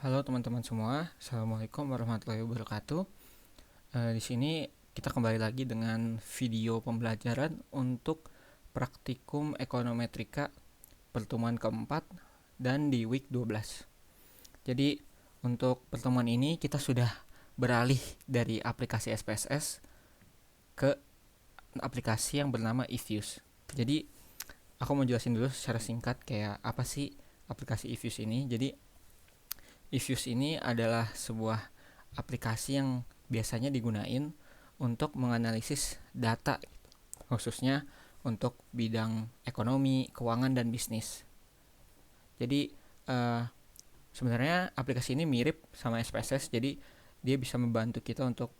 Halo teman-teman semua, Assalamualaikum warahmatullahi wabarakatuh. Di sini kita kembali lagi dengan video pembelajaran untuk praktikum ekonometrika pertemuan keempat dan di week 12. Jadi untuk pertemuan ini kita sudah beralih dari aplikasi SPSS ke aplikasi yang bernama eViews. Jadi aku mau jelasin dulu secara singkat kayak apa sih aplikasi eViews ini. Jadi eViews ini adalah sebuah aplikasi yang biasanya digunain untuk menganalisis data, khususnya untuk bidang ekonomi, keuangan, dan bisnis. Jadi sebenarnya aplikasi ini mirip sama SPSS, jadi dia bisa membantu kita untuk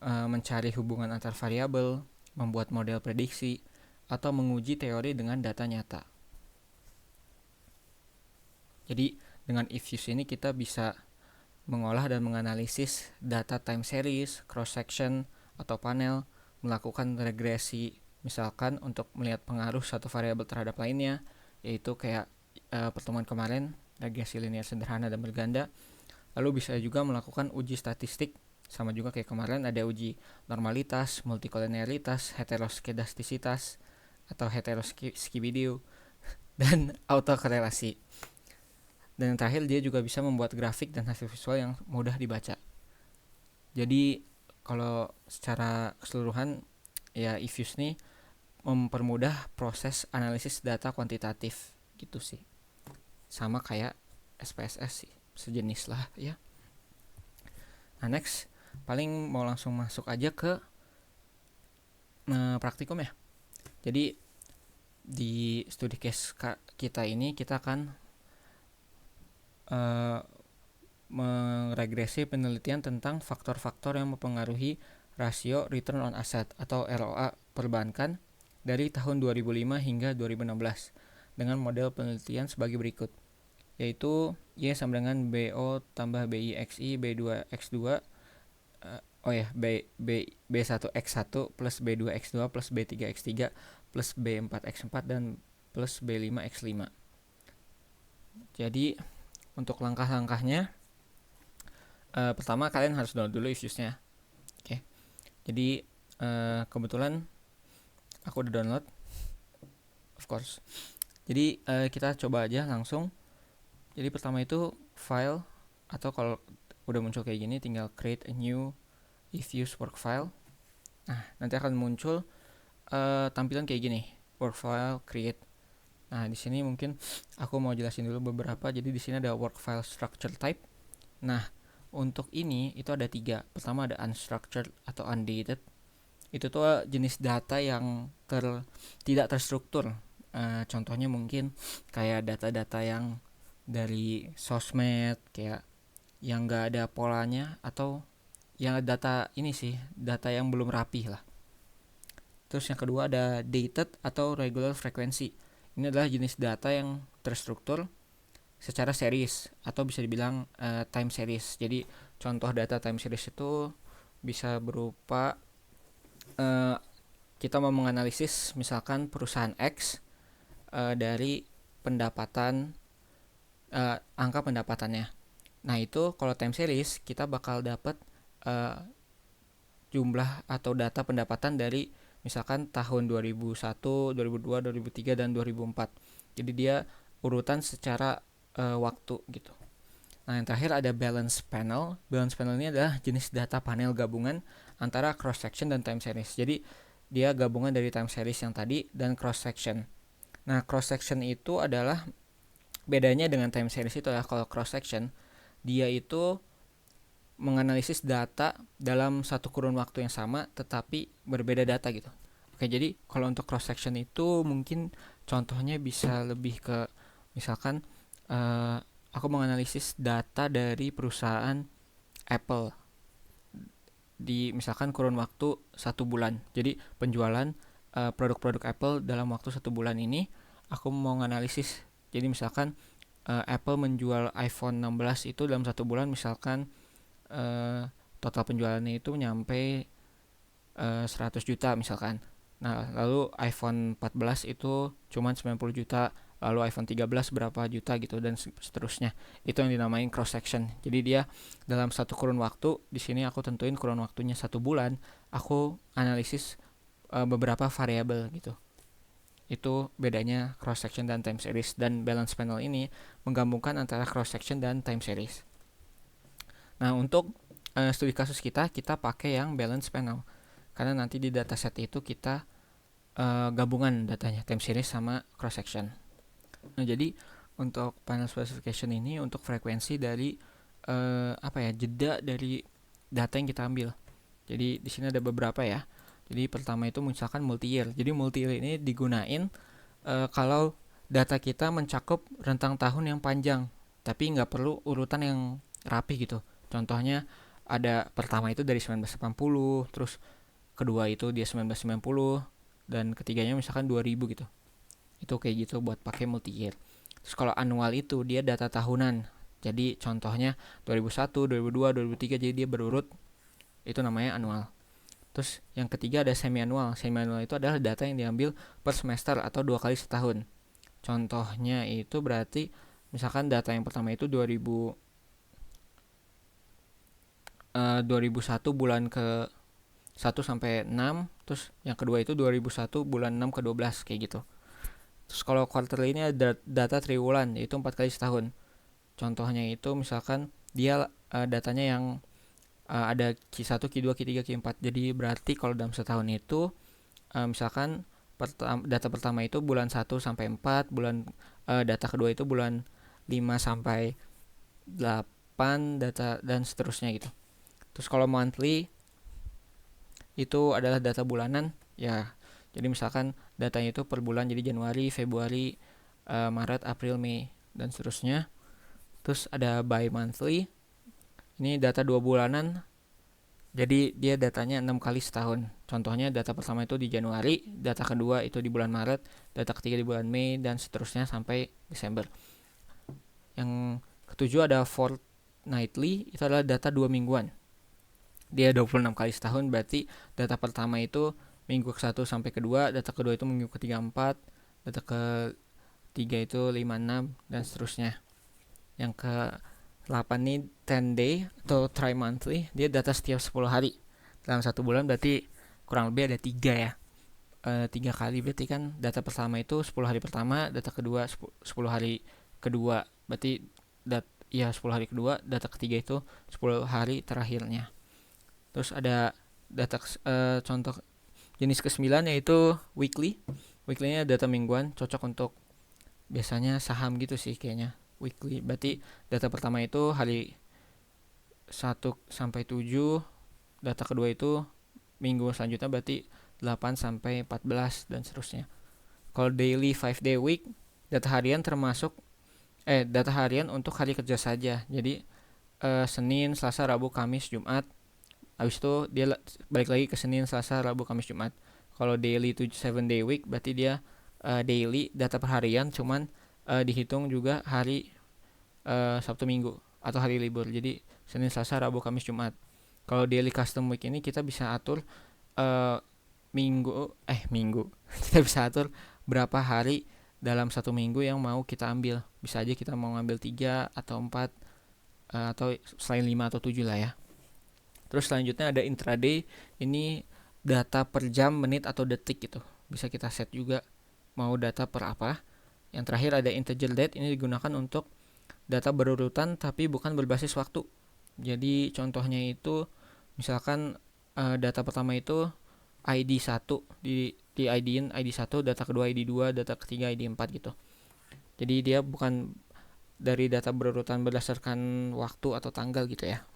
mencari hubungan antar variabel, membuat model prediksi, atau menguji teori dengan data nyata. Jadi dengan eViews ini kita bisa mengolah dan menganalisis data time series, cross section, atau panel, melakukan regresi, misalkan untuk melihat pengaruh satu variabel terhadap lainnya, yaitu kayak pertemuan kemarin, regresi linear sederhana dan berganda. Lalu bisa juga melakukan uji statistik, sama juga kayak kemarin ada uji normalitas, multikolinearitas, heteroskedastisitas, atau heteroskibidio, dan autokorelasi. Dan yang terakhir dia juga bisa membuat grafik dan hasil visual yang mudah dibaca. Jadi kalau secara keseluruhan ya eViews nih mempermudah proses analisis data kuantitatif gitu sih. Sama kayak SPSS sih, sejenis lah ya. Nah next, paling mau langsung masuk aja ke praktikum ya. Jadi di studi case kita ini kita akan meregresi penelitian tentang faktor-faktor yang mempengaruhi rasio return on asset atau ROA perbankan dari tahun 2005 hingga 2016 dengan model penelitian sebagai berikut, yaitu Y sama dengan BO tambah BI XI B2 X2 B1X1 plus B2X2 plus B3X3 plus B4X4 dan plus B5X5. Jadi untuk langkah-langkahnya, pertama kalian harus download dulu eViews-nya. Oke. Jadi kebetulan aku udah download, of course. Jadi kita coba aja langsung. Jadi pertama itu file, atau kalau udah muncul kayak gini tinggal create a new eViews work file. Nah, nanti akan muncul tampilan kayak gini, work file create. Nah, di sini mungkin aku mau jelasin dulu beberapa. Jadi di sini ada work file structure type. Nah, untuk ini itu ada 3. Pertama ada unstructured atau undated. Itu tuh jenis data yang tidak terstruktur. Contohnya mungkin kayak data-data yang dari sosmed, kayak yang gak ada polanya, atau yang data ini sih, data yang belum rapih lah. Terus yang kedua ada dated atau regular frequency. Ini adalah jenis data yang terstruktur secara series atau bisa dibilang time series. Jadi contoh data time series itu bisa berupa kita mau menganalisis misalkan perusahaan X dari pendapatan angka pendapatannya. Nah itu kalau time series kita bakal dapat jumlah atau data pendapatan dari misalkan tahun 2001, 2002, 2003, dan 2004. Jadi dia urutan secara waktu gitu. Nah yang terakhir ada balance panel. Balance panel ini adalah jenis data panel gabungan antara cross section dan time series. Jadi dia gabungan dari time series yang tadi dan cross section. Nah cross section itu adalah bedanya dengan time series itu ya, kalau cross section dia itu menganalisis data dalam satu kurun waktu yang sama tetapi berbeda data gitu. Oke, jadi kalau untuk cross section itu mungkin contohnya bisa lebih ke misalkan aku menganalisis data dari perusahaan Apple di misalkan kurun waktu 1 bulan. Jadi penjualan produk-produk Apple dalam waktu 1 bulan ini aku mau menganalisis. Jadi misalkan Apple menjual iPhone 16 itu dalam 1 bulan, misalkan total penjualannya itu nyampe 100 juta misalkan. Nah lalu iPhone 14 itu cuma 90 juta lalu iPhone 13 berapa juta gitu dan seterusnya. Itu yang dinamain cross section. Jadi dia dalam satu kurun waktu, di sini aku tentuin kurun waktunya 1 bulan, aku analisis beberapa variabel gitu. Itu bedanya cross section dan time series, dan balance panel ini menggabungkan antara cross section dan time series. Nah, untuk studi kasus kita pakai yang balance panel karena nanti di dataset itu kita gabungan datanya time series sama cross section. Nah, jadi untuk panel specification ini untuk frekuensi dari jeda dari data yang kita ambil. Jadi di sini ada beberapa ya. Jadi pertama itu misalkan multi year. Jadi multi year ini digunain kalau data kita mencakup rentang tahun yang panjang, tapi nggak perlu urutan yang rapi gitu. Contohnya ada pertama itu dari 1980, terus kedua itu dia 1990, dan ketiganya misalkan 2000 gitu. Itu kayak gitu buat pakai multi year. Terus kalau annual itu dia data tahunan. Jadi contohnya 2001, 2002, 2003, jadi dia berurut. Itu namanya annual. Terus yang ketiga ada semi annual. Semi annual itu adalah data yang diambil per semester atau 2 kali setahun. Contohnya itu berarti misalkan data yang pertama itu 2001 bulan ke 1 sampai 6, terus yang kedua itu 2001 bulan 6 ke 12 kayak gitu. Terus kalau quarterly ini ada data triwulan, yaitu 4 kali setahun. Contohnya itu misalkan dia datanya yang ada Q1, Q2, Q3, Q4. Jadi berarti kalau dalam setahun itu misalkan data pertama itu bulan 1 sampai 4, data kedua itu bulan 5 sampai 8, data dan seterusnya gitu. Terus kalau monthly itu adalah data bulanan ya. Jadi misalkan datanya itu per bulan, jadi Januari, Februari, Maret, April, Mei dan seterusnya. Terus ada bi monthly. Ini data 2 bulanan. Jadi dia datanya 6 kali setahun. Contohnya data pertama itu di Januari, data kedua itu di bulan Maret, data ketiga di bulan Mei dan seterusnya sampai Desember. Yang ketujuh ada fortnightly, itu adalah data 2 mingguan. Dia 26 kali setahun, berarti data pertama itu minggu ke-1 sampai ke-2, data kedua itu minggu ke-3, 4, data ke-3 itu 5, 6 dan seterusnya. Yang ke-8 nih 10 day atau tri-monthly, dia data setiap 10 hari dalam 1 bulan, berarti kurang lebih ada 3 ya. 3 kali berarti kan data pertama itu 10 hari pertama, data kedua 10 hari kedua, berarti 10 hari kedua, data ketiga itu 10 hari terakhirnya. Terus ada data contoh jenis ke-9 yaitu weekly. Weekly-nya data mingguan, cocok untuk biasanya saham gitu sih kayaknya. Weekly berarti data pertama itu hari 1 sampai 7, data kedua itu minggu selanjutnya berarti 8 sampai 14 dan seterusnya. Kalau daily 5 day week, data harian data harian untuk hari kerja saja. Jadi Senin, Selasa, Rabu, Kamis, Jumat. Habis itu dia balik lagi ke Senin, Selasa, Rabu, Kamis, Jumat. Kalau daily 7 day week berarti dia daily data per harian, cuman dihitung juga hari Sabtu Minggu atau hari libur. Jadi Senin, Selasa, Rabu, Kamis, Jumat. Kalau daily custom week ini kita bisa atur minggu. Kita bisa atur berapa hari dalam 1 minggu yang mau kita ambil. Bisa aja kita mau ngambil 3 atau 4 atau selain 5 atau 7 lah ya. Terus selanjutnya ada intraday, ini data per jam, menit atau detik gitu. Bisa kita set juga mau data per apa. Yang terakhir ada integer date, ini digunakan untuk data berurutan tapi bukan berbasis waktu. Jadi contohnya itu misalkan data pertama itu ID 1 di ID-in ID 1, data kedua ID 2, data ketiga ID 4 gitu. Jadi dia bukan dari data berurutan berdasarkan waktu atau tanggal gitu ya.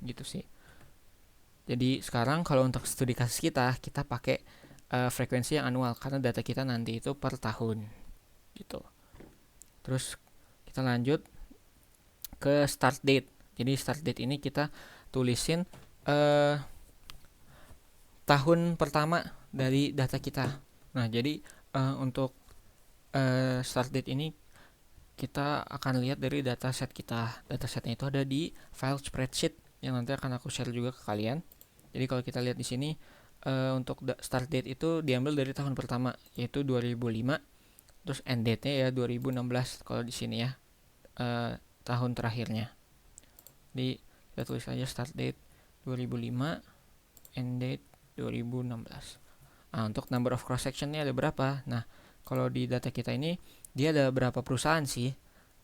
Gitu sih. Jadi sekarang kalau untuk studi kasus kita pakai frekuensi yang annual karena data kita nanti itu per tahun gitu. Terus kita lanjut ke start date. Jadi start date ini kita tulisin tahun pertama dari data kita. Nah, jadi untuk start date ini kita akan lihat dari dataset kita. Datasetnya itu ada di file spreadsheet yang nanti akan aku share juga ke kalian. Jadi kalau kita lihat di sini untuk start date itu diambil dari tahun pertama yaitu 2005 terus end date-nya ya 2016 kalau di sini ya, tahun terakhirnya. Jadi kita tulis aja start date 2005, end date 2016. Nah, untuk number of cross sectionnya ada berapa? Nah, kalau di data kita ini dia ada berapa perusahaan sih?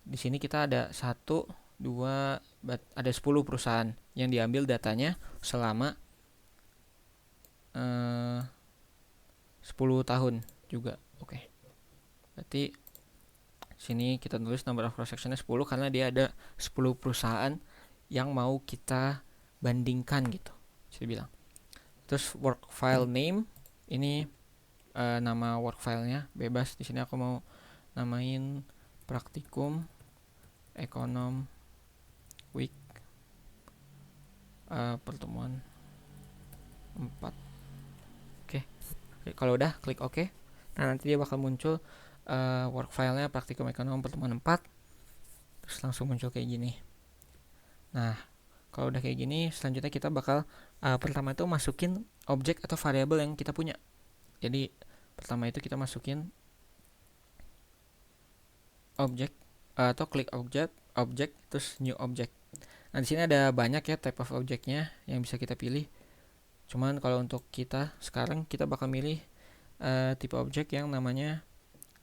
Di sini kita ada 1, 2, ada 10 perusahaan yang diambil datanya selama 10 tahun juga. Oke. Berarti sini kita tulis number of cross sectionnya 10 karena dia ada 10 perusahaan yang mau kita bandingkan gitu, saya bilang. Terus work file name ini nama work filenya bebas. Di sini aku mau namain praktikum ekonom week pertemuan 4. Oke. Kalau udah klik OK. Nah, nanti dia bakal muncul work filenya praktikum ekonom pertemuan 4. Terus langsung muncul kayak gini. Nah, kalau udah kayak gini, selanjutnya kita bakal pertama itu masukin objek atau variabel yang kita punya. Jadi pertama itu kita masukin objek atau klik objek terus new object. Nah, di sini ada banyak ya type of objeknya yang bisa kita pilih. Cuman kalau untuk kita sekarang kita bakal milih tipe objek yang namanya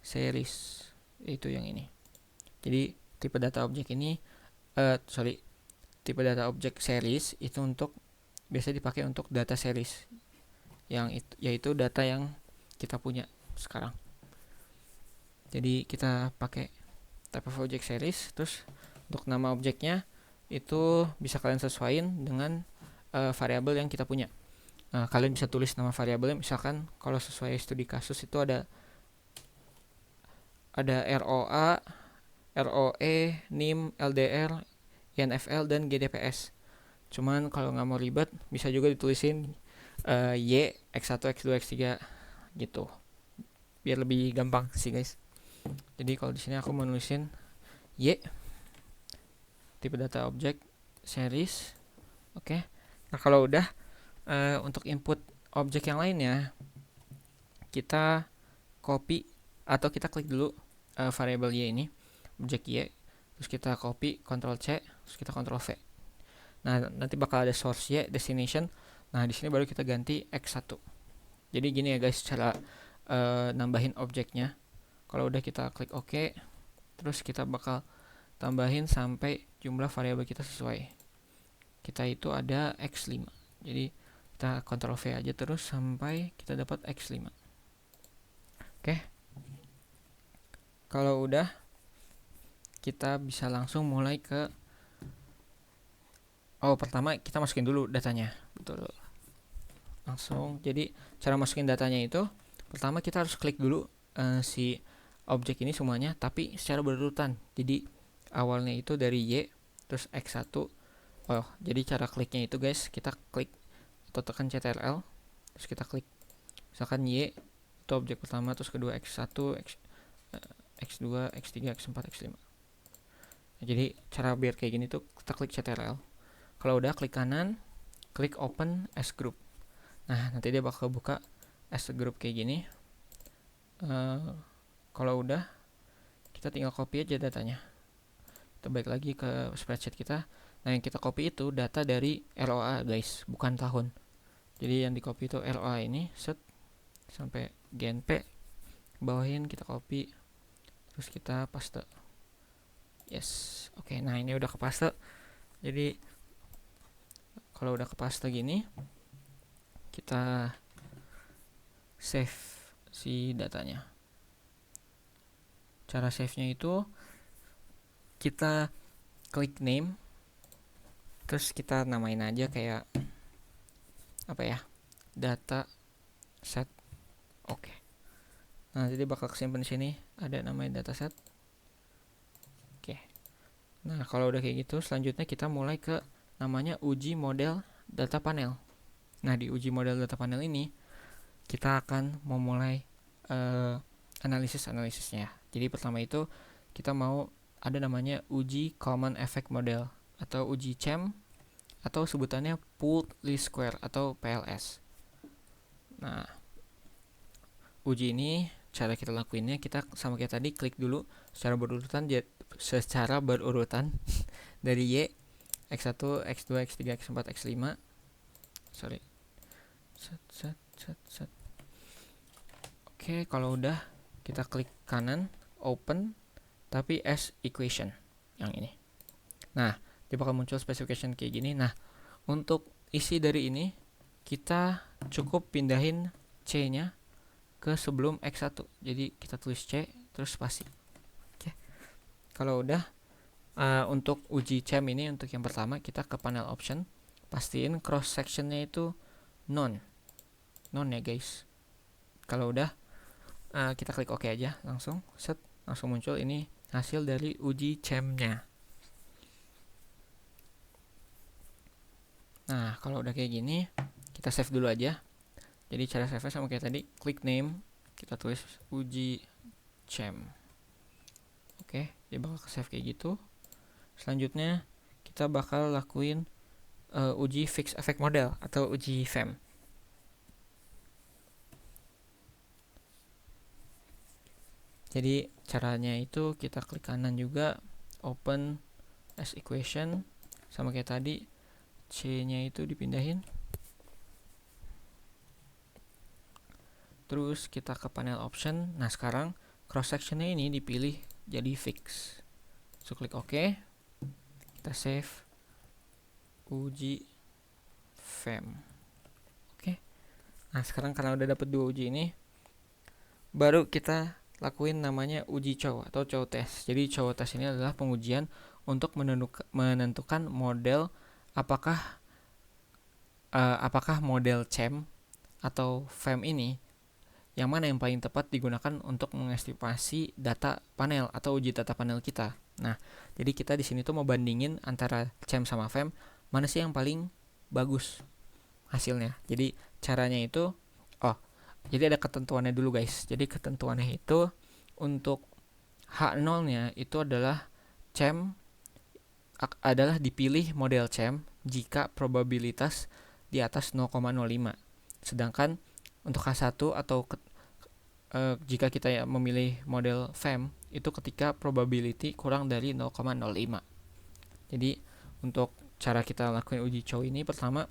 series, itu yang ini. Jadi tipe data objek ini tipe data objek series itu biasanya dipakai untuk data series yang yaitu data yang kita punya sekarang. Jadi kita pakai type of object series. Terus untuk nama objeknya itu bisa kalian sesuaiin dengan variabel yang kita punya. Kalian bisa tulis nama variabelnya, misalkan kalau sesuai studi kasus itu ada ROA, ROE, NIM, LDR, INFL, dan GDPS. Cuman kalau nggak mau ribet bisa juga ditulisin Y, X1, X2, X3 gitu. Biar lebih gampang sih guys. Jadi kalau di sini aku mau nulisin Y, tipe data object series. Oke. Nah, kalau udah untuk input objek yang lainnya kita copy atau kita klik dulu variabel Y ini, objek Y, terus kita copy, Ctrl C, terus kita Ctrl V. Nah, nanti bakal ada source Y, destination. Nah, di sini baru kita ganti X1. Jadi gini ya guys cara nambahin objeknya. Kalau udah kita klik OK, terus kita bakal tambahin sampai jumlah variabel kita sesuai. Kita itu ada X5. Jadi kita Ctrl V aja terus sampai kita dapat X5. Oke. Kalau udah kita bisa langsung mulai ke pertama kita masukin dulu datanya. Betul. Langsung. Jadi cara masukin datanya itu pertama kita harus klik dulu si objek ini semuanya tapi secara berurutan. Jadi awalnya itu dari Y terus X1. Jadi cara kliknya itu guys, kita klik atau tekan CTRL terus kita klik misalkan Y itu objek pertama, terus kedua X1, X2, X3, X4, X5. Jadi cara biar kayak gini tuh kita klik CTRL. Kalau udah klik kanan, klik open as group. Nah, nanti dia bakal buka as group kayak gini. Kalau udah kita tinggal copy aja datanya. Kita balik lagi ke spreadsheet kita. Nah, yang kita copy itu data dari ROA guys, bukan tahun. Jadi yang di copy itu ROA ini, set sampai GNP, bawahin kita copy, terus kita paste. Yes, oke. Nah, ini udah kepaste. Jadi kalau udah kepaste gini, kita save si datanya. Cara save-nya itu kita klik name, terus kita namain aja kayak apa ya, data set. Oke. Nah, jadi bakal kesimpan di sini ada namanya dataset. Oke. Nah, kalau udah kayak gitu, selanjutnya kita mulai ke namanya uji model data panel. Nah, di uji model data panel ini kita akan memulai analisisnya. Jadi pertama itu kita mau ada namanya uji common effect model atau uji CEM atau sebutannya pooled least square atau PLS. Nah, uji ini cara kita lakuinnya, kita sama kayak tadi, klik dulu secara berurutan dari Y, X1, X2, X3, X4, X5. Sorry. Set. Oke, kalau udah kita klik kanan, open, tapi as equation yang ini. Nah, dia bakal muncul specification kayak gini. Nah, untuk isi dari ini kita cukup pindahin C-nya ke sebelum X1. Jadi kita tulis C terus spasi. Oke. Kalau udah untuk uji CEM ini, untuk yang pertama kita ke panel option, pastiin cross sectionnya itu none ya guys. Kalau udah kita klik OK aja, langsung muncul ini hasil dari uji CEM-nya. Nah, kalau udah kayak gini, kita save dulu aja. Jadi cara save sama kayak tadi, klik name, kita tulis uji CEM. Oke, dia bakal save kayak gitu. Selanjutnya kita bakal lakuin uji fixed effect model atau uji FEM. Jadi caranya itu kita klik kanan juga, open as equation, sama kayak tadi, C-nya itu dipindahin. Terus kita ke panel option. Nah, sekarang cross sectionnya ini dipilih jadi fix. So klik OK. Kita save uji FEM. Oke. Nah, sekarang karena udah dapet 2 uji ini, baru kita lakuin namanya uji COW atau COW test. Jadi COW test ini adalah pengujian untuk menentukan model apakah model CEM atau FEM ini yang mana yang paling tepat digunakan untuk mengestimasi data panel atau uji data panel kita. Nah, jadi kita di sini tuh mau bandingin antara CEM sama FEM, mana sih yang paling bagus hasilnya. Jadi caranya itu, jadi ada ketentuannya dulu guys. Jadi ketentuannya itu untuk H0-nya itu adalah CEM adalah dipilih model CEM jika probabilitas di atas 0,05. Sedangkan untuk H1 atau jika kita memilih model FEM itu ketika probability kurang dari 0,05. Jadi untuk cara kita lakukan uji COW ini, pertama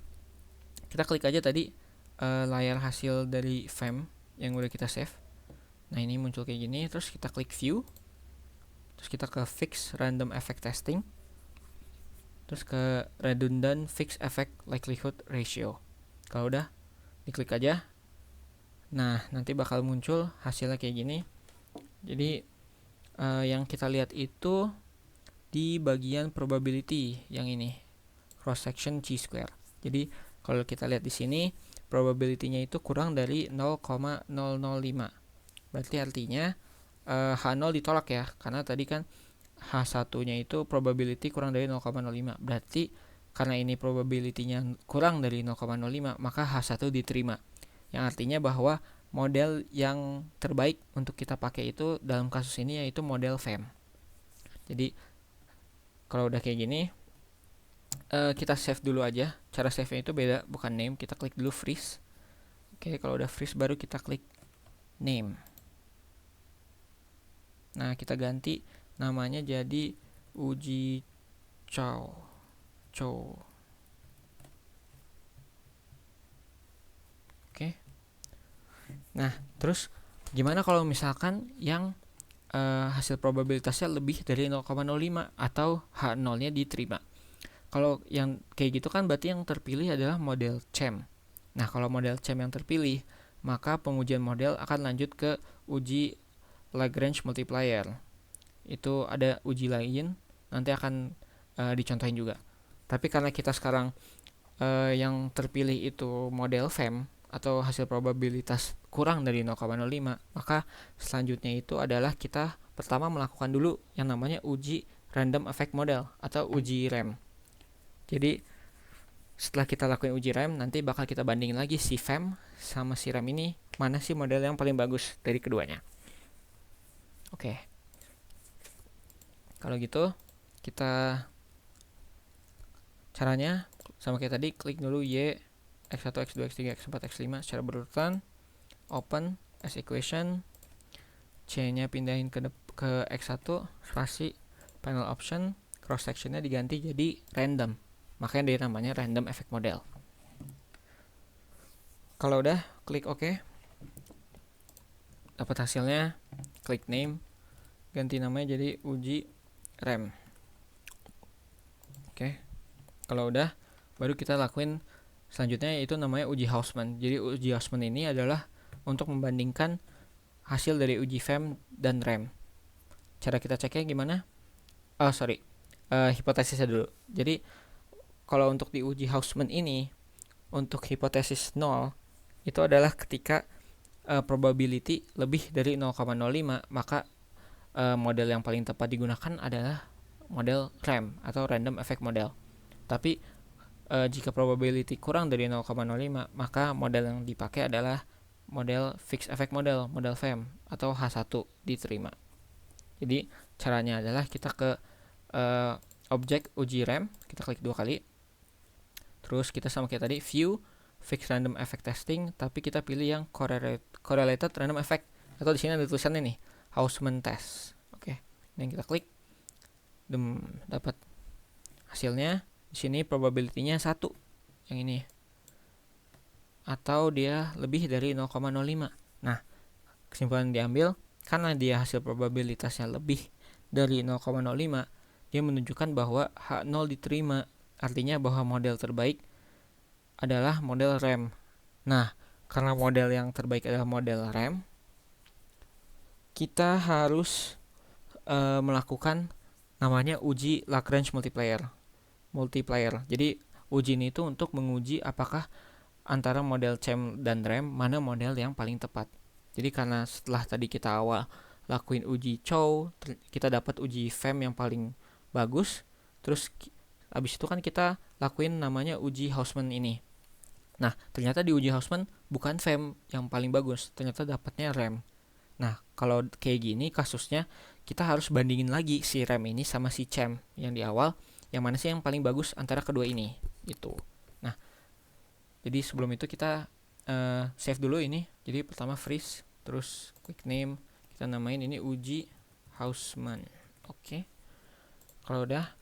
kita klik aja tadi layar hasil dari FEM yang udah kita save. Nah, ini muncul kayak gini. Terus kita klik view, terus kita ke fix random effect testing, terus ke redundant fixed effect likelihood ratio. Kalau udah, diklik aja. Nah, nanti bakal muncul hasilnya kayak gini. Jadi yang kita lihat itu di bagian probability yang ini, cross section chi-square. Jadi kalau kita lihat di sini, probability-nya itu kurang dari 0,005. Berarti artinya H0 ditolak ya, karena tadi kan H1-nya itu probability kurang dari 0,05. Berarti karena ini probability-nya kurang dari 0,05, maka H1 diterima. Yang artinya bahwa model yang terbaik untuk kita pakai itu dalam kasus ini yaitu model FEM. Jadi kalau udah kayak gini, kita save dulu aja. Cara save-nya itu beda, bukan name. Kita klik dulu freeze. Oke, kalau udah freeze baru kita klik name. Nah, kita ganti namanya jadi uji COW. Oke. Nah, terus gimana kalau misalkan yang hasil probabilitasnya lebih dari 0,05 atau H0-nya diterima? Kalau yang kayak gitu kan berarti yang terpilih adalah model CEM. Nah, kalau model CEM yang terpilih, maka pengujian model akan lanjut ke uji Lagrange multiplier. Itu ada uji lain, nanti akan dicontohin juga. Tapi karena kita sekarang yang terpilih itu model FEM atau hasil probabilitas kurang dari 0,05, maka selanjutnya itu adalah kita pertama melakukan dulu yang namanya uji random effect model atau uji REM. Jadi setelah kita lakukan uji REM, nanti bakal kita bandingin lagi si FEM sama si REM ini, mana sih model yang paling bagus dari keduanya. Oke. Kalau gitu, kita caranya sama kayak tadi, klik dulu Y, X1, X2, X3, X4, X5 secara berurutan, open as equation, C-nya pindahin ke X1, spasi, panel option, cross sectionnya diganti jadi random. Makanya dia namanya random effect model. Kalau udah, klik OK. Dapat hasilnya, klik name, ganti namanya jadi uji rem. Oke. Kalau udah, baru kita lakuin selanjutnya, yaitu namanya uji Hausman. Jadi uji Hausman ini adalah untuk membandingkan hasil dari uji FEM dan rem. Cara kita ceknya gimana? Hipotesisnya dulu. Jadi kalau untuk di uji Hausman ini, untuk hipotesis 0 itu adalah ketika probability lebih dari 0,05, maka model yang paling tepat digunakan adalah model REM atau random effect model. Tapi jika probability kurang dari 0,05, maka model yang dipakai adalah model fixed effect model, model FEM atau H1 diterima. Jadi caranya adalah kita ke objek uji rem, kita klik 2 kali. Terus kita sama kayak tadi, view fixed random effect testing, tapi kita pilih yang correlated random effect, atau di sini ada tulisannya nih, Hausman test. Oke, ini kita klik, dapat hasilnya. Di sini probability-nya 1, yang ini, atau dia lebih dari 0,05. Nah, kesimpulan diambil karena dia hasil probabilitasnya lebih dari 0,05, dia menunjukkan bahwa H0 diterima, artinya bahwa model terbaik adalah model REM. Nah, karena model yang terbaik adalah model REM, kita harus melakukan namanya uji Lagrange multiplier. Jadi uji ini itu untuk menguji apakah antara model CHEM dan REM mana model yang paling tepat. Jadi karena setelah tadi kita awal lakuin uji Chow, kita dapat uji FEM yang paling bagus, terus abis itu kan kita lakuin namanya uji Hausman ini. Nah, ternyata di uji Hausman bukan FEM yang paling bagus, ternyata dapatnya REM. Nah, kalau kayak gini kasusnya, kita harus bandingin lagi si REM ini sama si CHEM yang di awal, yang mana sih yang paling bagus antara kedua ini, gitu. Nah, jadi sebelum itu kita save dulu ini. Jadi pertama freeze, terus quick name, kita namain ini uji Hausman. Oke. Kalau udah,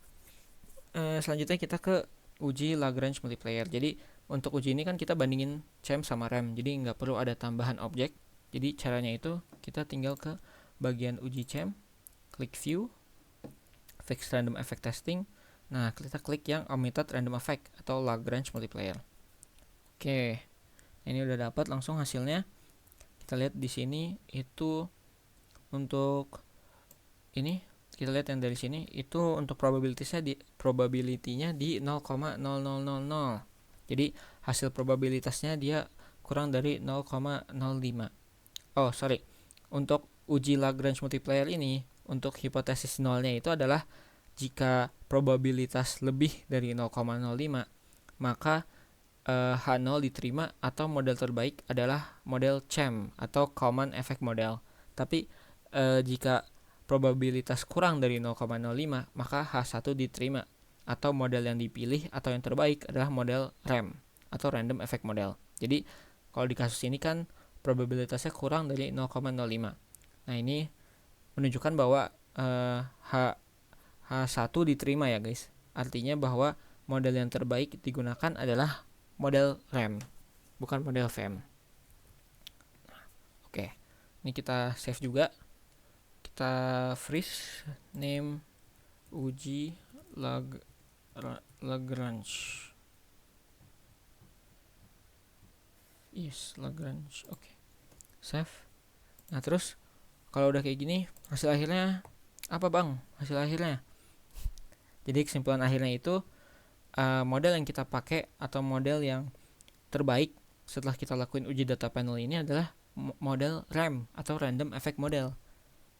selanjutnya kita ke uji Lagrange multiplier. Jadi untuk uji ini kan kita bandingin CHEM sama REM, jadi nggak perlu ada tambahan objek. Jadi caranya itu kita tinggal ke bagian uji CHEM, klik view, fixed random effect testing. Nah, kita klik yang omitted random effect atau Lagrange multiplier. Oke, ini udah dapat langsung hasilnya. Kita lihat di sini itu untuk ini, kita lihat yang dari sini itu untuk probability-nya di 0,0000. Jadi hasil probabilitasnya dia kurang dari 0,05. Untuk uji Lagrange multiplier ini, untuk hipotesis nolnya itu adalah jika probabilitas lebih dari 0,05, maka H0 diterima atau model terbaik adalah model CHEM atau Common Effect Model. Tapi jika probabilitas kurang dari 0,05, maka H1 diterima atau model yang dipilih atau yang terbaik adalah model REM atau Random Effect Model. Jadi kalau di kasus ini kan probabilitasnya kurang dari 0,05. Nah, ini menunjukkan bahwa H1 diterima ya guys. Artinya bahwa model yang terbaik digunakan adalah model REM, bukan model FEM. Oke, ini kita save juga. Kita freeze, name uji Lagrange. Yes, Lagrange. Oke. Save. Nah, terus kalau udah kayak gini, hasil akhirnya apa bang? Hasil akhirnya. Jadi kesimpulan akhirnya itu model yang kita pakai atau model yang terbaik setelah kita lakuin uji data panel ini adalah model REM atau Random Effect Model.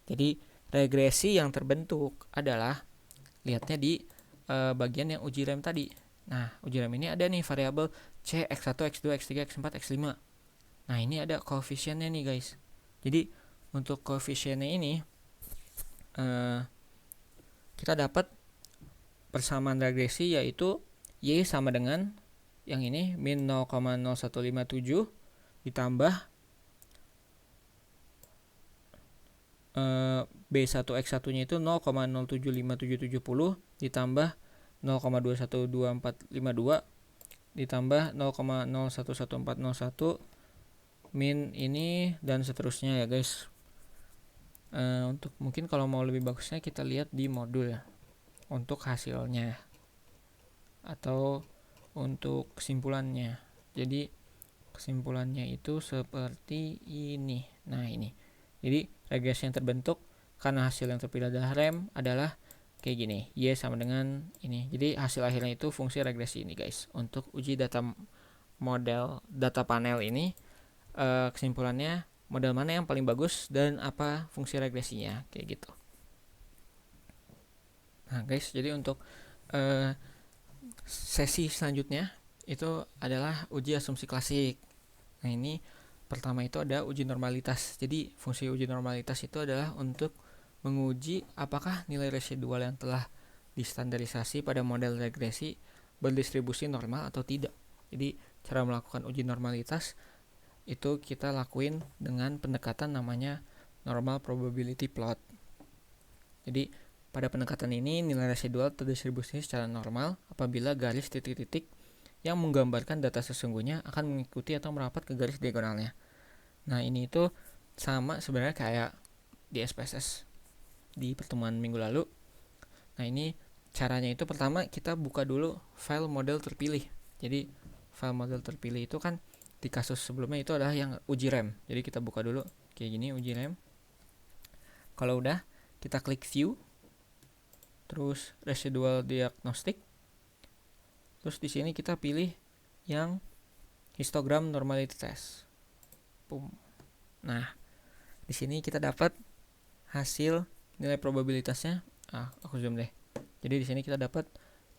Jadi regresi yang terbentuk adalah lihatnya di bagian yang uji REM tadi. Nah, uji REM ini ada nih variabel C, X1, X2, X3, X4, X5. Nah, ini ada koefisiennya nih guys. Jadi untuk koefisiennya ini kita dapat persamaan regresi, yaitu Y sama dengan yang ini min 0,0157 ditambah B1X1 nya itu 0,0757770 ditambah 0,212452 ditambah 0,011401 min ini dan seterusnya ya guys. Untuk mungkin kalau mau lebih bagusnya kita lihat di modul ya untuk hasilnya atau untuk kesimpulannya. Jadi kesimpulannya itu seperti ini. Nah ini, jadi regresi yang terbentuk karena hasil yang terpilih adalah rem adalah kayak gini, Y sama dengan ini. Jadi hasil akhirnya itu fungsi regresi ini guys. Untuk uji data model data panel ini, kesimpulannya model mana yang paling bagus dan apa fungsi regresinya kayak gitu. Nah guys, jadi untuk sesi selanjutnya itu adalah uji asumsi klasik. Nah ini pertama itu ada uji normalitas. Jadi fungsi uji normalitas itu adalah untuk menguji apakah nilai residual yang telah distandarisasi pada model regresi berdistribusi normal atau tidak. Jadi cara melakukan uji normalitas itu kita lakuin dengan pendekatan namanya normal probability plot. Jadi pada pendekatan ini nilai residual terdistribusi secara normal apabila garis titik-titik yang menggambarkan data sesungguhnya akan mengikuti atau merapat ke garis diagonalnya. Nah ini itu sama sebenarnya kayak di SPSS di pertemuan minggu lalu. Nah ini caranya itu pertama kita buka dulu file model terpilih. Jadi file model terpilih itu kan di kasus sebelumnya itu adalah yang uji rem. Jadi kita buka dulu kayak gini uji rem. Kalau udah kita klik view, terus residual diagnostic. Terus di sini kita pilih yang histogram normality test. Boom. Nah, di sini kita dapat hasil nilai probabilitasnya. Aku zoom deh. Jadi di sini kita dapat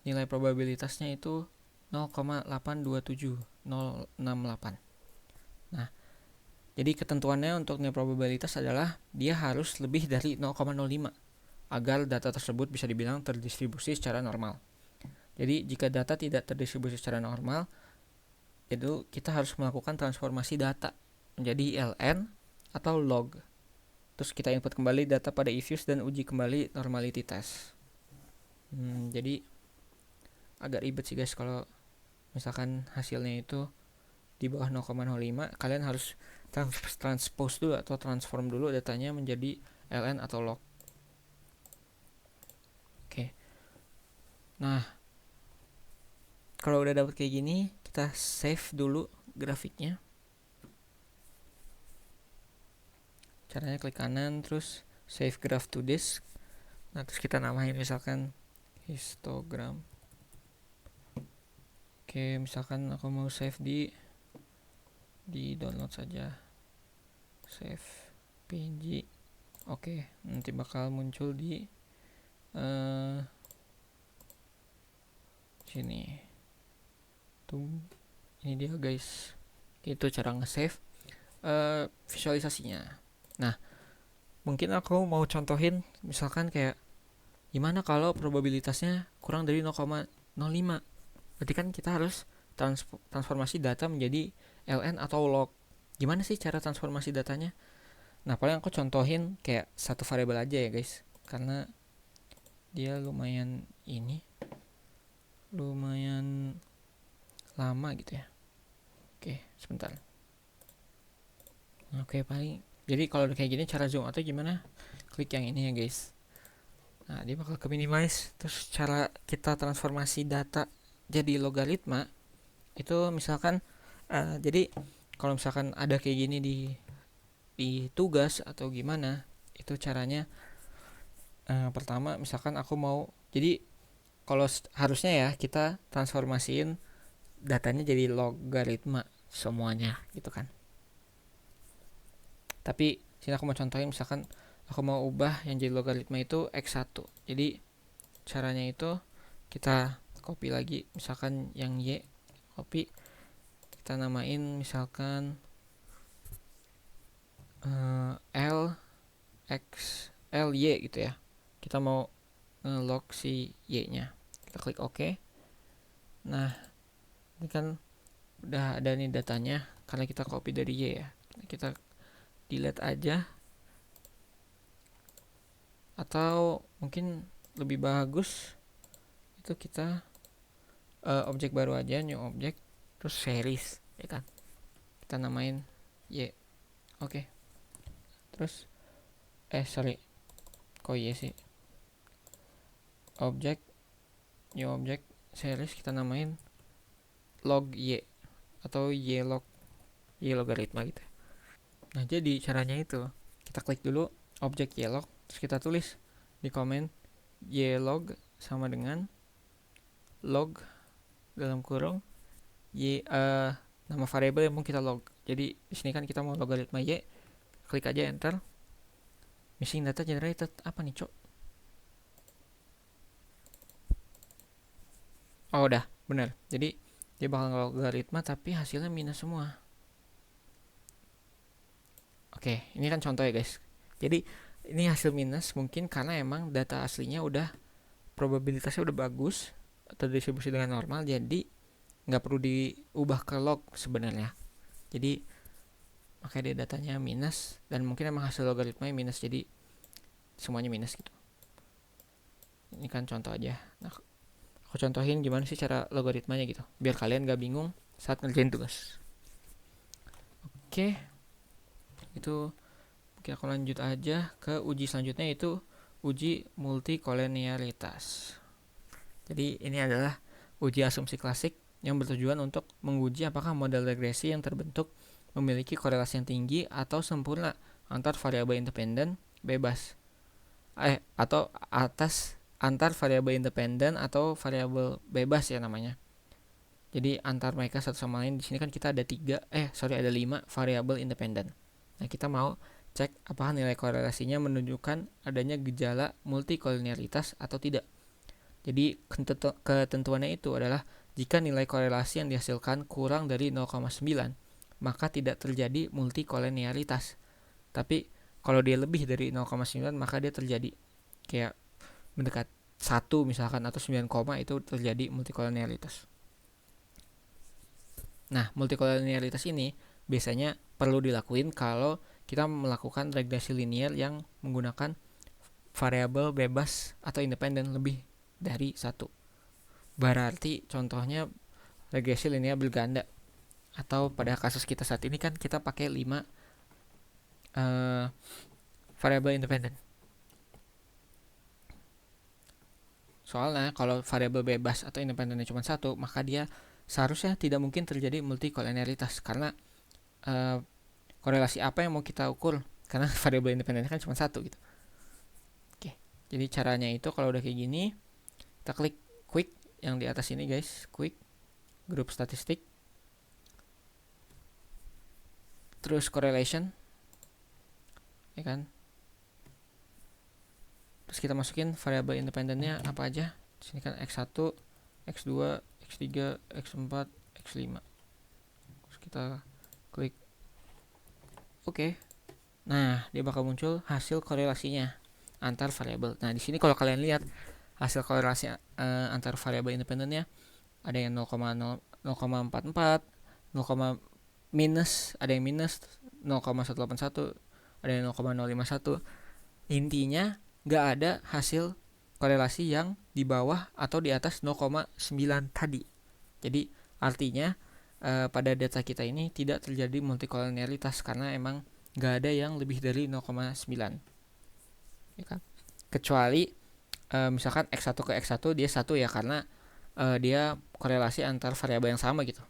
nilai probabilitasnya itu 0,827068. Nah, jadi ketentuannya untuk nilai probabilitas adalah dia harus lebih dari 0,05 agar data tersebut bisa dibilang terdistribusi secara normal. Jadi jika data tidak terdistribusi secara normal, itu kita harus melakukan transformasi data menjadi ln atau log. Terus kita input kembali data pada eViews dan uji kembali normality test. Jadi agak ribet sih guys kalau misalkan hasilnya itu di bawah 0,05, kalian harus transpose dulu atau transform dulu datanya menjadi ln atau log. Oke. Nah, kalau udah dapat kayak gini, kita save dulu grafiknya. Caranya klik kanan terus save graph to disk. Nah, terus kita namain misalkan histogram. Oke, misalkan aku mau save di download saja. Save PNG. Oke, nanti bakal muncul di sini. Tuh, ini dia guys. Itu cara nge-save visualisasinya. Nah, mungkin aku mau contohin misalkan kayak gimana kalau probabilitasnya kurang dari 0,05. Berarti kan kita harus transformasi data menjadi ln atau log. Gimana sih cara transformasi datanya? Nah, paling aku contohin kayak satu variabel aja ya guys, karena dia lumayan lama gitu ya. Oke, sebentar. Oke, paling jadi kalau kayak gini cara zoom atau gimana? Klik yang ini ya guys. Nah, dia bakal ke minimize. Terus cara kita transformasi data jadi logaritma itu misalkan jadi kalau misalkan ada kayak gini di tugas atau gimana, itu caranya pertama misalkan aku mau, jadi kalau harusnya ya kita transformasiin datanya jadi logaritma semuanya gitu kan. Tapi sini aku mau contohin misalkan aku mau ubah yang jadi logaritma itu X1. Jadi caranya itu kita copy lagi misalkan yang Y, copy, kita namain misalkan L X L Y gitu ya. Kita mau log si Y nya, kita klik OK. Nah, ini kan udah ada nih datanya karena kita copy dari Y ya. Kita delete aja. Atau mungkin lebih bagus itu kita objek baru aja, new object, terus series, ya kan? Kita namain y. Oke. Terus sorry, kok y sih? Objek, new object, series, kita namain log y atau y logaritma gitu. Nah, jadi caranya itu kita klik dulu objek y log, terus kita tulis di komen y log sama dengan log dalam kurung y nama variabel yang mau kita log. Jadi di sini kan kita mau logaritma y, klik aja enter. Missing data generated, apa nih, Cok? Oh, udah, bener. Jadi dia bakal logaritma tapi hasilnya minus semua. Oke, ini kan contoh ya, guys. Jadi ini hasil minus mungkin karena emang data aslinya udah probabilitasnya udah bagus atau distribusi dengan normal, jadi nggak perlu diubah ke log sebenarnya. Jadi makanya dia datanya minus, dan mungkin emang hasil logaritmanya minus, jadi semuanya minus gitu. Ini kan contoh aja. Nah, aku contohin gimana sih cara logaritmanya gitu, biar kalian gak bingung saat ngerjain tugas. Oke, itu mungkin aku lanjut aja ke uji selanjutnya, yaitu uji multikolinearitas. Jadi ini adalah uji asumsi klasik yang bertujuan untuk menguji apakah model regresi yang terbentuk memiliki korelasi yang tinggi atau sempurna antar variabel independen bebas atau atas antar variabel independen atau variabel bebas ya namanya. Jadi antar mereka satu sama lain. Di sini kan kita ada ada 5 variabel independen. Nah, kita mau cek apakah nilai korelasinya menunjukkan adanya gejala multikolinearitas atau tidak. Jadi ketentuannya itu adalah jika nilai korelasi yang dihasilkan kurang dari 0,9, maka tidak terjadi multikolinearitas. Tapi kalau dia lebih dari 0,9, maka dia terjadi kayak mendekat 1 misalkan, atau 9, itu terjadi multikolinearitas. Nah, multikolinearitas ini biasanya perlu dilakuin kalau kita melakukan regresi linear yang menggunakan variabel bebas atau independen lebih dari 1. Berarti contohnya regresi linear berganda, atau pada kasus kita saat ini kan kita pakai 5 variabel independen. Soalnya kalau variabel bebas atau independennya cuma 1, maka dia seharusnya tidak mungkin terjadi multikolinearitas, karena korelasi apa yang mau kita ukur, karena variabel independennya kan cuma 1 gitu. Oke, jadi caranya itu kalau udah kayak gini, kita klik quick yang di atas ini, guys, quick grup statistik, terus correlation, ya kan. Terus kita masukin variabel independennya apa aja. Di sini kan x1, x2, x3, x4, x5. Terus kita klik oke. Nah, dia bakal muncul hasil korelasinya antar variabel. Nah, di sini kalau kalian lihat hasil korelasi antar variabel independennya, ada yang 0,44, 0, minus, ada yang minus 0,181, ada yang 0,051. Intinya nggak ada hasil korelasi yang di bawah atau di atas 0,9 tadi. Jadi artinya pada data kita ini tidak terjadi multikolinearitas karena emang nggak ada yang lebih dari 0,9, ya kan? Kecuali misalkan x1 ke x1 dia 1 ya, karena dia korelasi antar variabel yang sama gitu.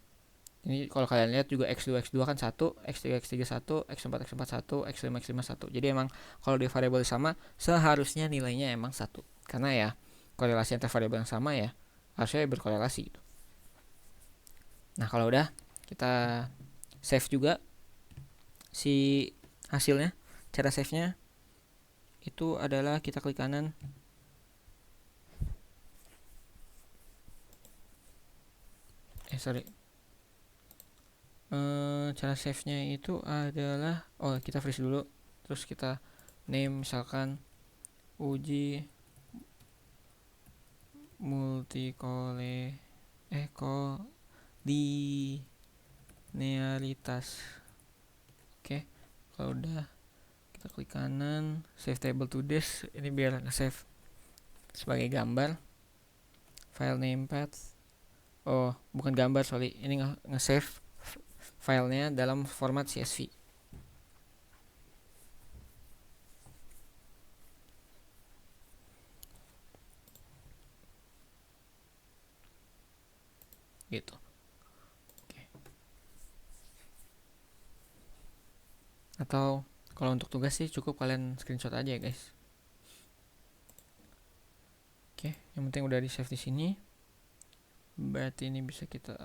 Ini kalau kalian lihat juga x2 kan 1, x3 1, x4 1, x5 1. Jadi emang kalau di variabel sama seharusnya nilainya emang 1. Karena ya korelasi antar variabel yang sama ya harusnya berkorelasi gitu. Nah, kalau udah kita save juga si hasilnya. Cara save-nya itu adalah kita klik kanan, cara save-nya itu adalah kita freeze dulu, terus kita name misalkan uji multikolinearitas. Oke, kalau udah Kita klik kanan, save table to disk. Ini biar nge-save sebagai gambar. File name path. Oh, bukan gambar, sorry. Ini nge-save filenya dalam format CSV. Gitu. Oke. Atau kalau untuk tugas sih cukup kalian screenshot aja ya guys. Oke, yang penting udah di save di sini. Berarti ini bisa kita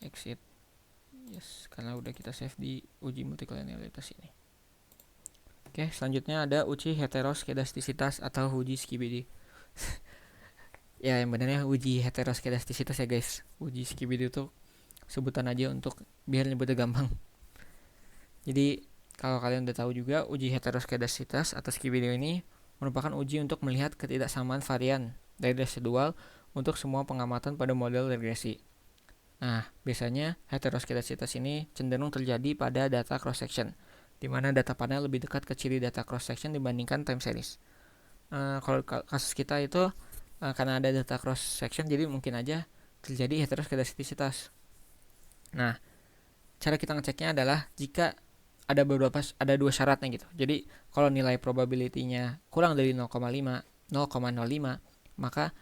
exit. Yes, karena udah kita save di uji multikolinearitas ini. Oke, selanjutnya ada uji heteroskedastisitas atau uji skibidi. Ya, yang benarnya uji heteroskedastisitas ya guys. Uji skibidi itu sebutan aja untuk biar nyebutnya gampang. Jadi kalau kalian udah tahu juga, uji heteroskedastisitas atau skibidi ini merupakan uji untuk melihat ketidaksamaan varian dari residual untuk semua pengamatan pada model regresi. Nah, biasanya heteroskedastisitas ini cenderung terjadi pada data cross section, di mana data panel lebih dekat ke ciri data cross section dibandingkan time series. Kalau kasus kita itu karena ada data cross section, jadi mungkin aja terjadi heteroskedastisitas. Nah, cara kita ngeceknya adalah jika ada dua syaratnya gitu. Jadi kalau nilai probability-nya kurang dari 0,05, maka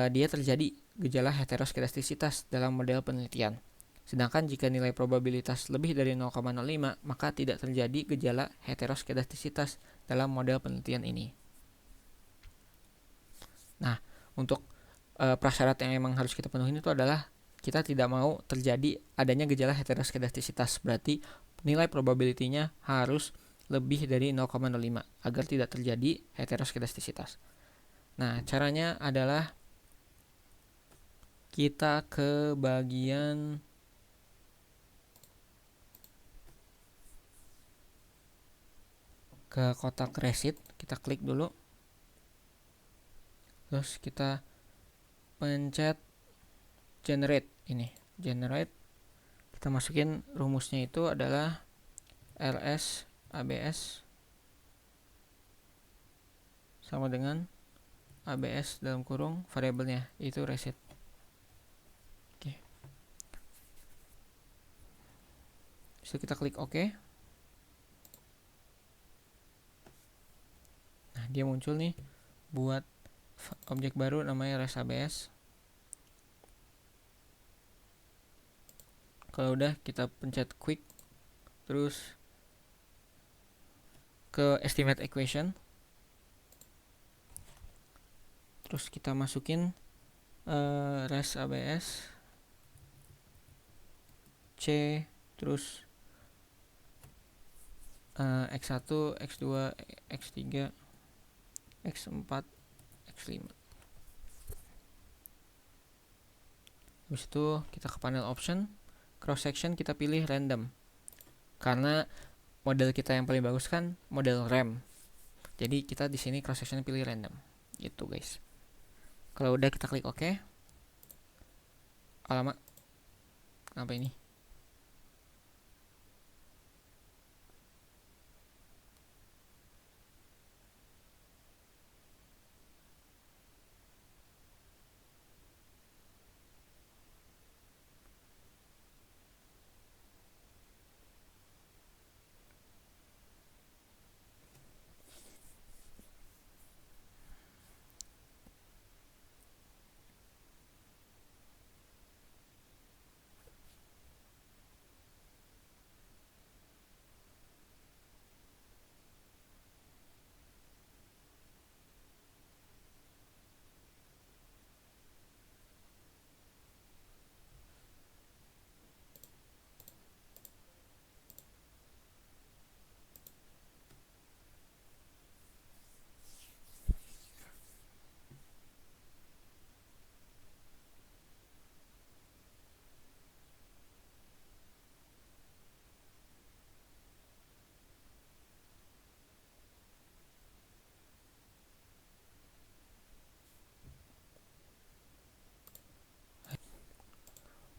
dia terjadi gejala heteroskedastisitas dalam model penelitian. Sedangkan jika nilai probabilitas lebih dari 0,05, maka tidak terjadi gejala heteroskedastisitas dalam model penelitian ini. Nah, untuk prasyarat yang memang harus kita penuhi itu adalah kita tidak mau terjadi adanya gejala heteroskedastisitas. Berarti nilai probability-nya harus lebih dari 0,05 agar tidak terjadi heteroskedastisitas. Nah, caranya adalah kita ke bagian ke kotak receipt, kita klik dulu. Terus kita pencet generate ini. Generate. Kita masukin rumusnya itu adalah ls abs sama dengan abs dalam kurung variabelnya itu receipt. Oke. So kita klik OK. Nah, dia muncul nih buat objek baru namanya res abs. Kalau udah kita pencet quick, terus ke estimate equation, terus kita masukin res abs c, terus x1, x2, x3, x4, x5. Habis itu kita ke panel option, cross section kita pilih random. Karena model kita yang paling bagus kan model RAM. Jadi kita di sini cross section pilih random. Gitu guys. Kalau udah kita klik OK. Alamak. Apa ini?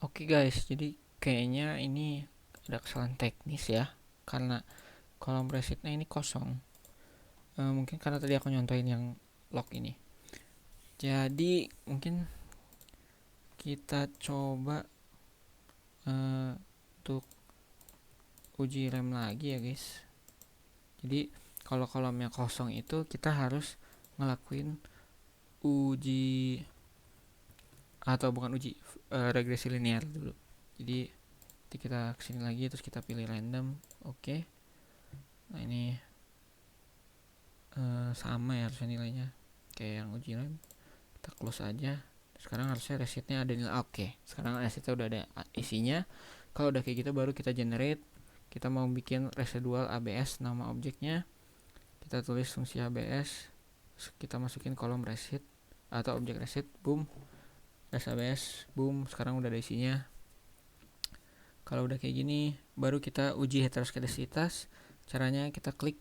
Oke guys, jadi kayaknya ini ada kesalahan teknis ya. Karena kolom resitnya ini kosong. Mungkin karena tadi aku nyontohin yang log ini. Jadi mungkin kita coba untuk uji rem lagi ya guys. Jadi kalau kolomnya kosong itu kita harus ngelakuin uji, atau bukan uji, regresi linear dulu. Jadi kita kesini lagi, terus kita pilih random. Oke. Nah ini sama ya harusnya nilainya kayak yang uji rem. Kita close aja. Sekarang harusnya resitnya ada nilai. Oke, sekarang resitnya udah ada isinya. Kalau udah kayak gitu baru kita generate. Kita mau bikin residual ABS, nama objeknya kita tulis fungsi ABS, kita masukin kolom resit atau objek resit, boom, res ABS, boom. Sekarang udah ada isinya. Kalau udah kayak gini baru kita uji heteroskedasitas. Caranya kita klik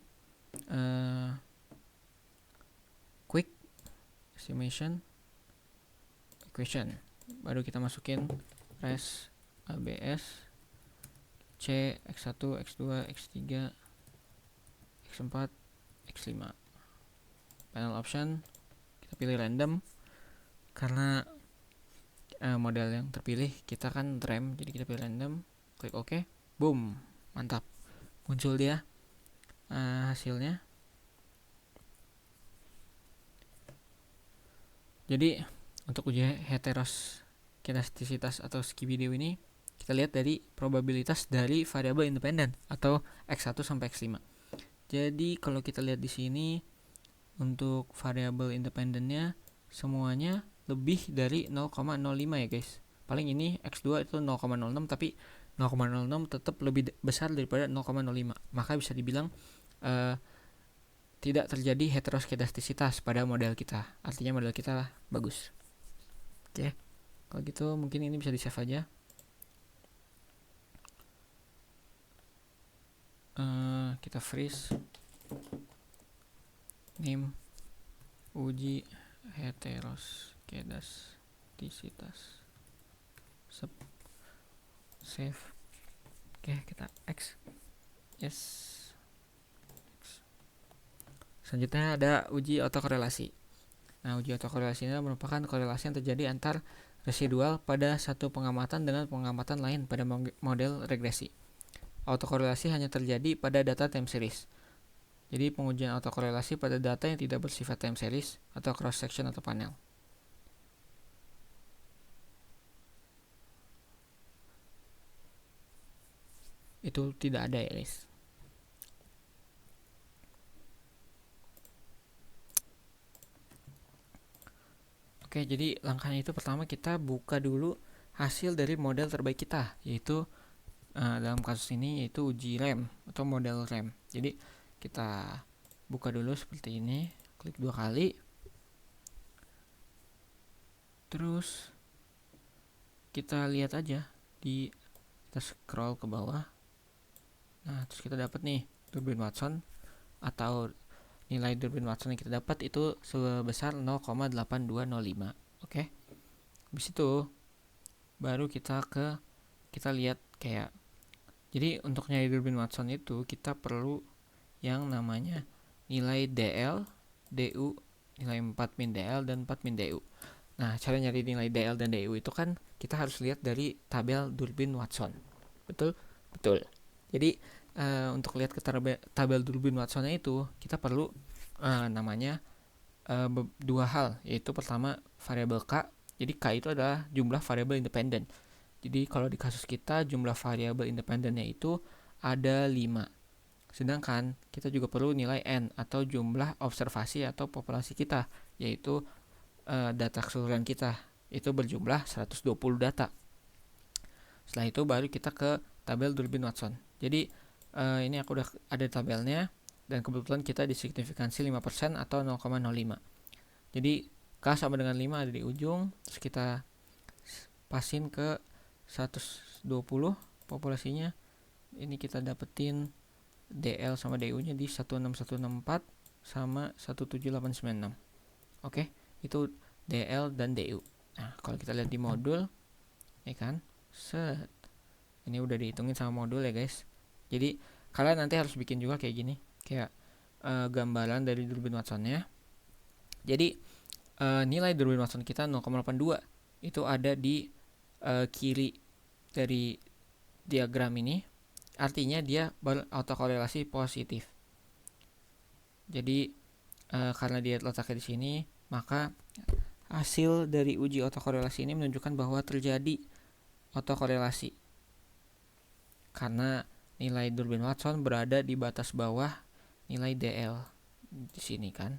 quick estimation equation, baru kita masukin res ABS C X1 X2 X3 X4 X5. Panel option kita pilih random karena model yang terpilih kita kan rem, jadi kita pilih random, klik OK, boom, mantap, muncul dia hasilnya. Jadi untuk uji heteroskedastisitas atau Skibidi ini kita lihat dari probabilitas dari variabel independen atau X1 sampai X5. Jadi kalau kita lihat di sini untuk variabel independennya semuanya lebih dari 0,05 ya guys. Paling ini X2 itu 0,06, tapi 0,06 tetap lebih besar daripada 0,05. Maka bisa dibilang tidak terjadi heteroskedastisitas pada model kita. Artinya model kita bagus. Oke. Kalau gitu mungkin ini bisa di-save aja. Kita freeze. Name uji heteroskedastisitas. Save. Oke, kita X. Yes. Selanjutnya ada uji autokorelasi. Nah, uji autokorelasi ini merupakan korelasi yang terjadi antar residual pada satu pengamatan dengan pengamatan lain pada model regresi. Autokorelasi hanya terjadi pada data time series. Jadi pengujian autokorelasi pada data yang tidak bersifat time series atau cross section atau panel. Itu tidak ada ya guys. Oke, jadi langkahnya itu pertama kita buka dulu hasil dari model terbaik kita, yaitu dalam kasus ini yaitu uji rem atau model rem. Jadi kita buka dulu seperti ini, klik 2 kali, terus kita lihat aja kita scroll ke bawah. Nah, terus kita dapat nih Durbin Watson, atau nilai Durbin Watson yang kita dapat itu sebesar 0,8205. Oke. Habis itu baru kita lihat kayak, jadi untuk nyari Durbin Watson itu kita perlu yang namanya nilai DL, DU, nilai 4 min DL dan 4 min DU. Nah, cara nyari nilai DL dan DU itu kan kita harus lihat dari tabel Durbin Watson. Betul? Betul. Jadi untuk lihat ke tabel Durbin Watson itu kita perlu namanya dua hal, yaitu pertama variabel K. Jadi K itu adalah jumlah variabel independen. Jadi kalau di kasus kita jumlah variabel independennya itu ada 5. Sedangkan kita juga perlu nilai N atau jumlah observasi atau populasi kita, yaitu data keseluruhan kita itu berjumlah 120 data. Setelah itu baru kita ke tabel Durbin Watson. Jadi ini aku udah ada tabelnya, dan kebetulan kita di signifikansi 5% atau 0,05. Jadi K sama dengan 5 ada di ujung, terus kita pasin ke 120 populasinya. Ini kita dapetin DL sama DU nya di 16164 sama 17896. Oke, itu DL dan DU. Nah, kalau kita lihat di modul, ya kan, set, ini udah dihitungin sama modul ya guys. Jadi kalian nanti harus bikin juga kayak gini, kayak gambaran dari Durbin Watsonnya. Jadi nilai Durbin Watson kita 0,82 itu ada di kiri dari diagram ini, artinya dia berautokorelasi positif. Jadi karena dia letaknya di sini, maka hasil dari uji autokorelasi ini menunjukkan bahwa terjadi autokorelasi karena nilai Durbin Watson berada di batas bawah nilai DL di sini kan.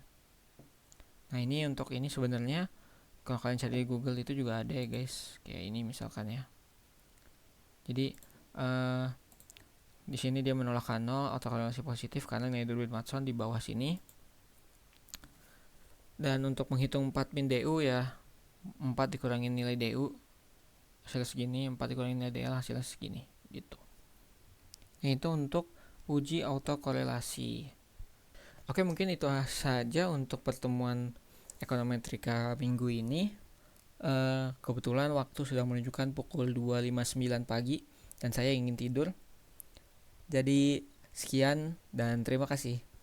Nah, ini untuk ini sebenarnya kalau kalian cari di Google itu juga ada ya guys, kayak ini misalkan ya. Jadi di sini dia menolak 0 autokorelasi positif karena nilai Durbin Watson di bawah sini. Dan untuk menghitung 4 min DU ya 4 dikurangin nilai DU hasilnya segini, 4 dikurangin nilai DL hasilnya segini gitu. Nah, itu untuk uji autokorelasi. Oke, mungkin itu saja untuk pertemuan ekonometrika minggu ini. Kebetulan waktu sudah menunjukkan pukul 2.59 pagi dan saya ingin tidur. Jadi sekian dan terima kasih.